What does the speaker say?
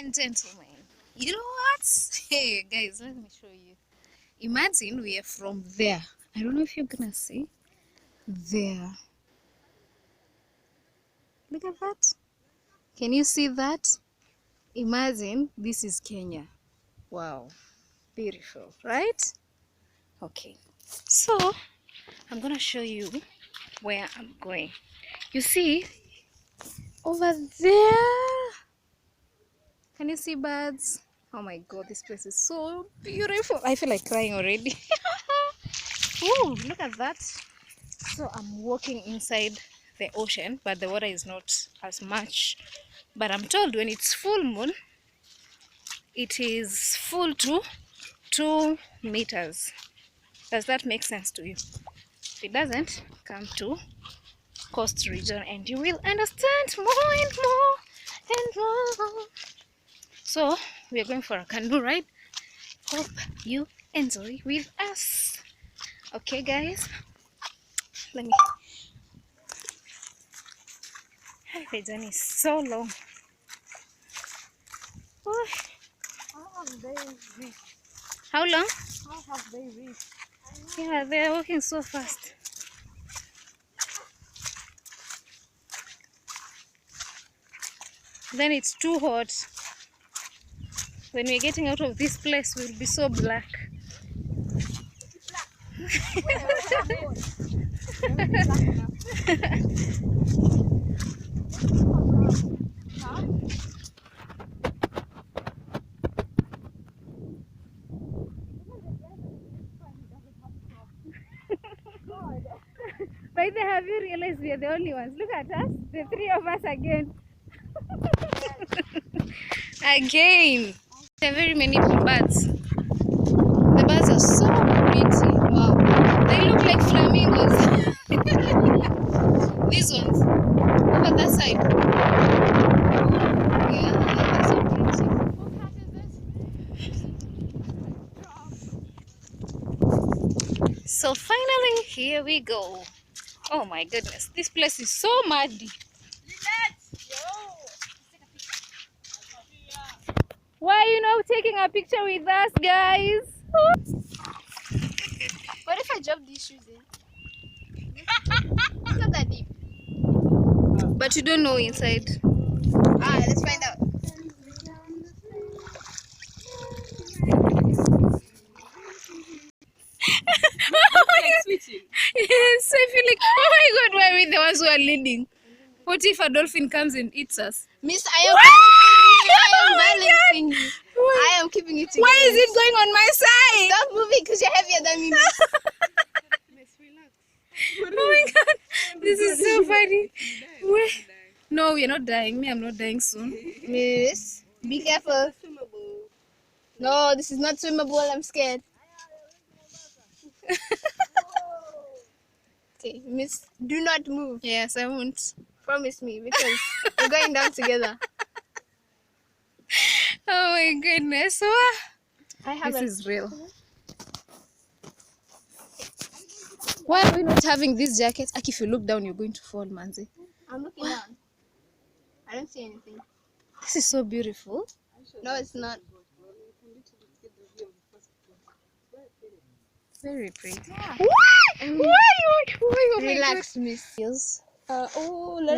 and gentlemen, you know what? Hey guys, let me show you. Imagine we are from there. I don't know if you're gonna see there. Look at that. Can you see that? Imagine this is Kenya. Wow, beautiful, right? Okay, so I'm gonna show you where I'm going. You see over there, can you see birds? Oh my god, this place is so beautiful. I feel like crying already. Oh, look at that. So I'm walking inside the ocean, but the water is not as much. But I'm told when it's full moon, it is full to 2 meters. Does that make sense to you? If it doesn't, come to coast region and you will understand more and more and more. So we are going for a canoe ride. Hope you enjoy with us. Okay guys, let me. The journey is so long. Oh. How have they reached? How long? How have they reached? Yeah, they are walking so fast. Then it's too hot. When we're getting out of this place, we'll be so black. By the have you realized we are the only ones? Look at us, the three of us again. Again. There are very many birds. The birds are so pretty. Wow. They look like flamingos. These ones. Over that side. Yeah, they're so pretty. What cat is this? So finally, here we go. Oh my goodness, this place is so muddy. Why are you not taking a picture with us, guys? What if I drop these shoes in? It's not that deep. But you don't know inside. Let's find out. Oh my God. Yes, I feel like, oh my God, why are we the ones who are leading? What if a dolphin comes and eats us? Miss, I am balancing you. I am keeping you together. Why is it going on my side? Stop moving because you're heavier than me. Miss, relax. Oh my God, this is so funny. No, we're not dying. Me, I'm not dying soon. Miss, be careful. No, this is not swimmable. I'm scared. Okay, Miss, do not move. Yes, I won't. Promise me because we're going down together. Oh my goodness. I have This is real. Why are we not having these jackets? Like if you look down, you're going to fall, Manzi. I'm looking down. I don't see anything. This is so beautiful. No, it's not. Very pretty. Yeah. Why? Oh my Relax, Miss. Yes. Oh, let